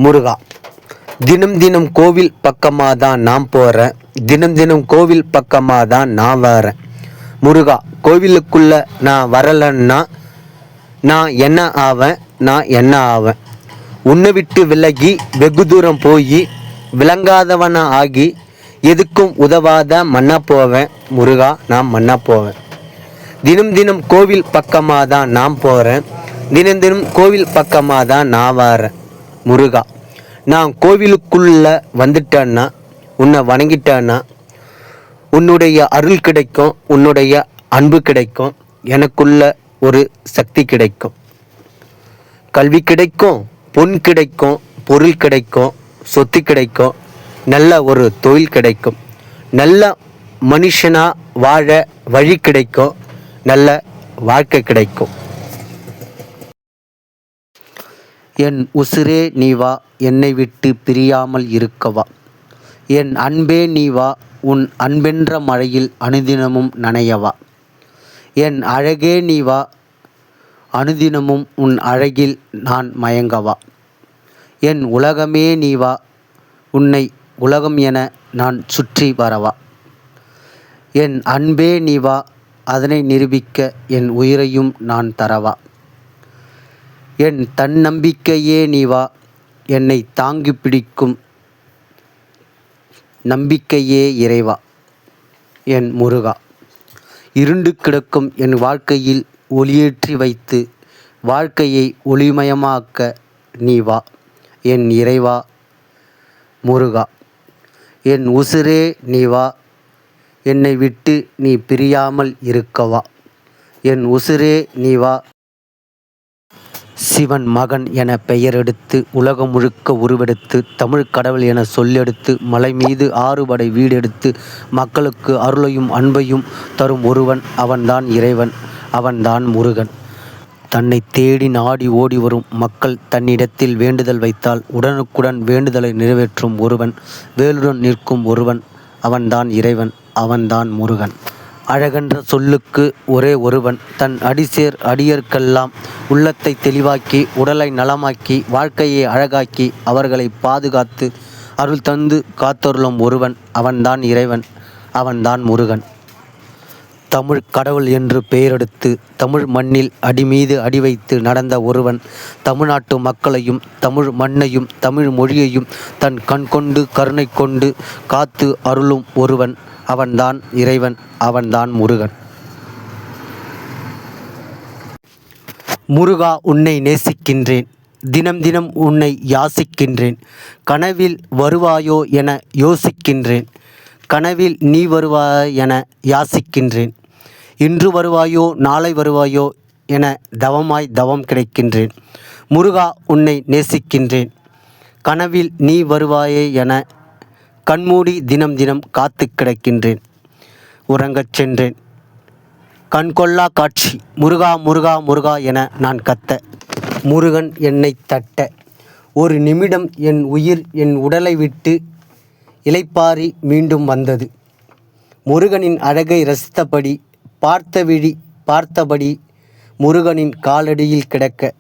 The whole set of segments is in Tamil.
முருகா. தினம் தினம் கோவில் பக்கமாக தான் நான் போகிறேன். தினம் தினம் கோவில் பக்கமாக தான் நான் வரேன். முருகா, கோவிலுக்குள்ளே நான் வரலைன்னா நான் என்ன ஆவேன்? நான் என்ன ஆவேன்? உன்னை விட்டு விலகி வெகு தூரம் போய் விளங்காதவன ஆகி எதுக்கும் உதவாத மண்ணா போவேன். முருகா, நான் மண்ணா போவேன். தினம் தினம் கோவில் பக்கமாக தான் நான் போகிறேன். தினம் தினம் கோவில் பக்கமாக தான் நான் வரேன். முருகா, நான் கோவிலுக்குள்ளே வந்துட்டேன்னா, உன்னை வணங்கிட்டேன்னா உன்னுடைய அருள் கிடைக்கும், உன்னுடைய அன்பு கிடைக்கும், எனக்குள்ள ஒரு சக்தி கிடைக்கும், கல்வி கிடைக்கும், பொன் கிடைக்கும், பொருள் கிடைக்கும், சொத்து கிடைக்கும், நல்ல ஒரு தொழில் கிடைக்கும், நல்ல மனுஷனா வாழ வழி கிடைக்கும், நல்ல வாழ்க்கை கிடைக்கும். என் உசிரே நீ வா, என்னை விட்டு பிரியாமல் இருக்கவா. என் அன்பே நீ வா, உன் அன்பென்ற மழையில் அனுதினமும் நனையவா. என் அழகே நீ வா, அனுதினமும் உன் அழகில் நான் மயங்கவா. என் உலகமே நீ வா, உன்னை உலகம் என நான் சுற்றி வரவா. என் அன்பே நீ வா, அதனை நிரூபிக்க என் உயிரையும் நான் தரவா. என் தன்னம்பிக்கையே நீ வா, என்னை தாங்கி பிடிக்கும் நம்பிக்கையே இறைவா. என் முருகா, இருண்டு கிடக்கும் என் வாழ்க்கையில் ஒளியேற்றி வைத்து வாழ்க்கையை ஒளிமயமாக்க நீ வா. என் இறைவா முருகா, என் உசிரே நீ வா, என்னை விட்டு நீ பிரியாமல் இருக்கவா. என் உசிரே நீ வா. சிவன் மகன் என பெயரெடுத்து உலகம் முழுக்க உருவெடுத்து தமிழ் கடவுள் என சொல்லெடுத்து மலை மீது ஆறுபடை வீடெடுத்து மக்களுக்கு அருளையும் அன்பையும் தரும் ஒருவன், அவன்தான் இறைவன், அவன்தான் முருகன். தன்னை தேடி நாடி ஓடி வரும் மக்கள் தன்னிடத்தில் வேண்டுதல் வைத்தால் உடனுக்குடன் வேண்டுதலை நிறைவேற்றும் ஒருவன், வேலுடன் நிற்கும் ஒருவன், அவன்தான் இறைவன், அவன்தான் முருகன். அழகென்ற சொல்லுக்கு ஒரே ஒருவன், தன் அடிசேர் அடியர்க்கெல்லாம் உள்ளத்தை தெளிவாக்கி உடலை நலமாக்கி வாழ்க்கையை அழகாக்கி அவர்களை பாதுகாத்து அருள் தந்து காத்தருளும் ஒருவன், அவன்தான் இறைவன், அவன்தான் முருகன். தமிழ் கடவுள் என்று பெயரெடுத்து தமிழ் மண்ணில் அடிமீது அடி வைத்து நடந்த ஒருவன், தமிழ்நாட்டு மக்களையும் தமிழ் மண்ணையும் தமிழ் மொழியையும் தன் கண் கொண்டு கருணை கொண்டு காத்து அருளும் ஒருவன், அவன்தான் இறைவன், அவன்தான் முருகன். முருகா, உன்னை நேசிக்கின்றேன், தினம் தினம் உன்னை யாசிக்கின்றேன். கனவில் வருவாயோ என யோசிக்கின்றேன், கனவில் நீ வருவாய் என யாசிக்கின்றேன். இன்று வருவாயோ நாளை வருவாயோ என தவமாய் தவம் கிடைக்கின்றேன். முருகா, உன்னை நேசிக்கின்றேன், கனவில் நீ வருவாயே என கண்மூடி தினம் தினம் காத்து கிடக்கின்றேன். உறங்கச் சென்றேன், கண்கொள்ளா காட்சி, முருகா முருகா முருகா என நான் கத்த, முருகன் என்னை தட்ட, ஒரு நிமிடம் என் உயிர் என் உடலை விட்டு இளைப்பாரி மீண்டும் வந்தது. முருகனின் அழகை ரசித்தபடி பார்த்த விழி பார்த்தபடி முருகனின் காலடியில் கிடக்க,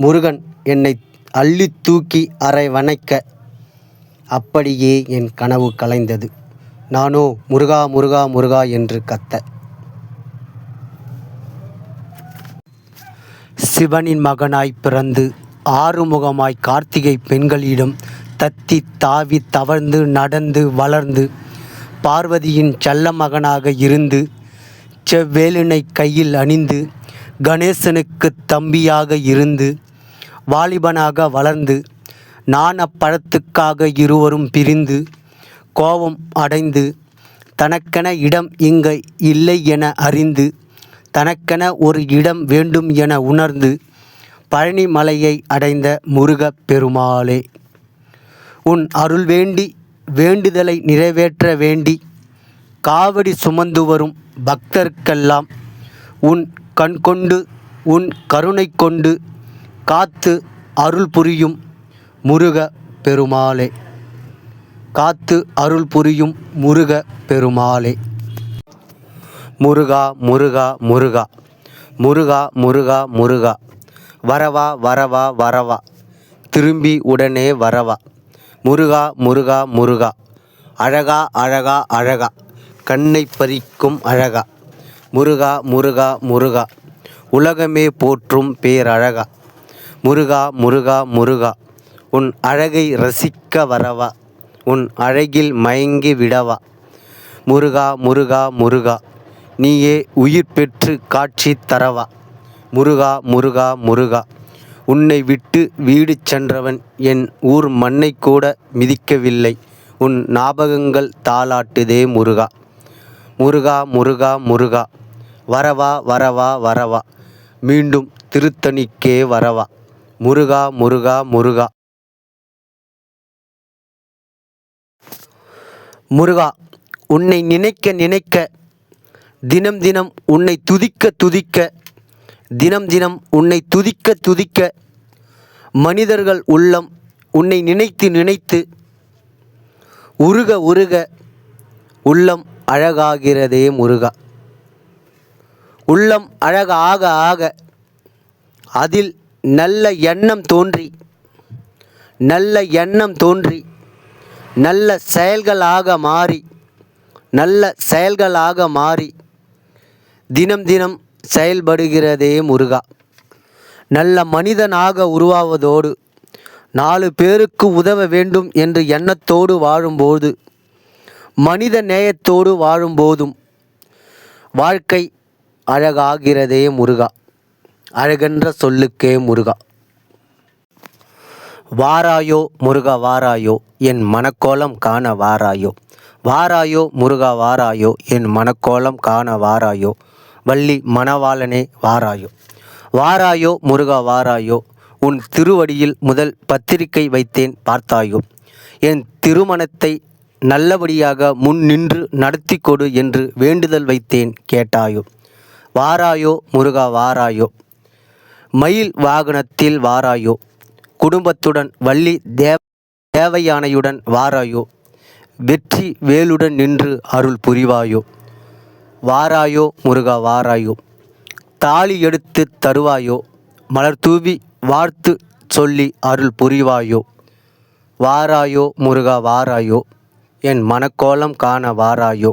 முருகன் என்னை அள்ளி தூக்கி அரை வணைக்க, அப்படியே என் கனவு கலைந்தது. நானோ முருகா முருகா முருகா என்று கத்த. சிவனின் மகனாய் பிறந்து ஆறுமுகமாய் கார்த்திகை பெண்களிடம் தத்தி தாவி தவழ்ந்து நடந்து வளர்ந்து பார்வதியின் செல்ல மகனாக இருந்து செவ்வேலினை கையில் அணிந்து கணேசனுக்கு தம்பியாக இருந்து வாலிபனாக வளர்ந்து நான் அப்பழத்துக்காக இருவரும் பிரிந்து கோபம் அடைந்து தனக்கென இடம் இங்கு இல்லை என அறிந்து தனக்கென ஒரு இடம் வேண்டும் என உணர்ந்து பழனி மலையை அடைந்த முருக பெருமாளே, உன் அருள் வேண்டி வேண்டுதலை நிறைவேற்ற வேண்டி காவடி சுமந்து வரும் பக்தர்க்கெல்லாம் உன் கண் கொண்டு உன் கருணை கொண்டு காத்து அருள் புரியும் முருக பெருமாளே, காத்து அருள் புரியும் முருக பெருமாளே. முருகா முருகா முருகா முருகா முருகா முருகா வரவா வரவா வரவா, திரும்பி உடனே வரவா. முருகா முருகா முருகா, அழகா அழகா அழகா, கண்ணை பறிக்கும் அழகா. முருகா முருகா முருகா, உலகமே போற்றும் பேரழகா. முருகா முருகா முருகா, உன் அழகை ரசிக்க வரவா. உன் அழகில் மயங்கி விடவா. முருகா முருகா முருகா, நீயே உயிர் பெற்று காட்சி தரவா. முருகா முருகா முருகா, உன்னை விட்டு வீடு சென்றவன் என் ஊர் மண்ணை கூட மிதிக்கவில்லை. உன் ஞாபகங்கள் தாலாட்டுதே முருகா. முருகா முருகா முருகா, வரவா வரவா வரவா, மீண்டும் திருத்தணிக்கே வரவா. முருகா முருகா முருகா. முருகா, உன்னை நினைக்க நினைக்க, தினம் தினம் உன்னை துதிக்க துதிக்க, தினம் தினம் உன்னை துதிக்க துதிக்க, மனிதர்கள் உள்ளம் உன்னை நினைத்து நினைத்து உருக உருக உள்ளம் அழகாகிறதே முருகா. உள்ளம் அழக ஆக ஆக அதில் நல்ல எண்ணம் தோன்றி, நல்ல எண்ணம் தோன்றி, நல்ல செயல்களாக மாறி, நல்ல செயல்களாக மாறி தினம் தினம் செயல்படுகிறதே முருகா. நல்ல மனிதனாக உருவாவதோடு 4 பேருக்கு உதவ வேண்டும் என்று எண்ணத்தோடு வாழும்போது, மனித நேயத்தோடு வாழும்போதும் வாழ்க்கை அழகாகிறதே முருகா. அழகென்ற சொல்லுக்கே முருகா. வாராயோ முருகா வாராயோ, என் மனக்கோலம் காண வாராயோ. வாராயோ முருகா வாராயோ, என் மனக்கோலம் காண வாராயோ. வள்ளி மணவாளனே வாராயோ. வாராயோ முருகா வாராயோ, உன் திருவடியில் முதல் பத்திரிகை வைத்தேன் பார்த்தாயோ. என் திருமணத்தை நல்லபடியாக முன் நின்று நடத்தி கொடு என்று வேண்டுதல் வைத்தேன் கேட்டாயோ. வாராயோ முருகா வாராயோ, மயில் வாகனத்தில் வாராயோ. குடும்பத்துடன் வள்ளி தேவயானையுடன் வாராயோ. வெற்றி வேலுடன் நின்று அருள் புரிவாயோ. வாராயோ முருகா வாராயோ, தாலி எடுத்து தருவாயோ. மலர் தூவி வாழ்த்து சொல்லி அருள் புரிவாயோ. வாராயோ முருகா வாராயோ, என் மனக்கோலம் காண வாராயோ.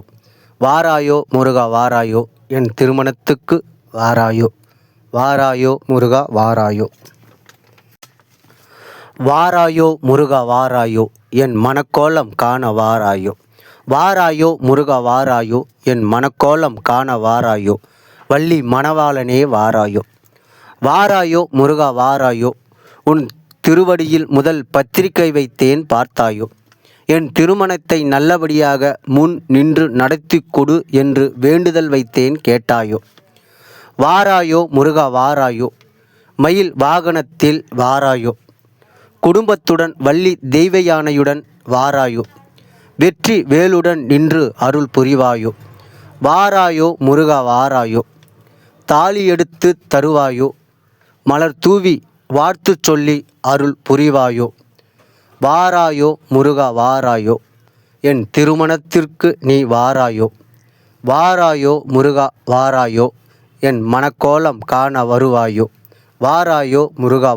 வாராயோ முருகா வாராயோ, என் திருமணத்துக்கு வாராயோ. வாராயோ முருகா வாராயோ. வாராயோ முருகா வாராயோ, என் மனக்கோலம் காண வாராயோ. வாராயோ முருகா வாராயோ, என் மனக்கோலம் காண வாராயோ. வள்ளி மணவாளனே வாராயோ. வாராயோ முருகா வாராயோ, உன் திருவடியில் முதல் பத்திரிகை வைத்தேன் பார்த்தாயோ. என் திருமணத்தை நல்லபடியாக முன் நின்று நடத்தி கொடு என்று வேண்டுதல் வைத்தேன் கேட்டாயோ. வாராயோ முருகா வாராயோ, மயில் வாகனத்தில் வாராயோ. குடும்பத்துடன் வள்ளி தெய்வயானையுடன் வாராயோ. வெற்றி வேலுடன் நின்று அருள் புரிவாயோ. வாராயோ முருகா வாராயோ, தாலி எடுத்து தருவாயோ. மலர் தூவி வாழ்த்து சொல்லி அருள் புரிவாயோ. வாராயோ முருகா வாராயோ, என் திருமணத்திற்கு நீ வாராயோ. வாராயோ முருகா வாராயோ, என் மனக்கோலம் காண வருவாயோ. வாராயோ முருகா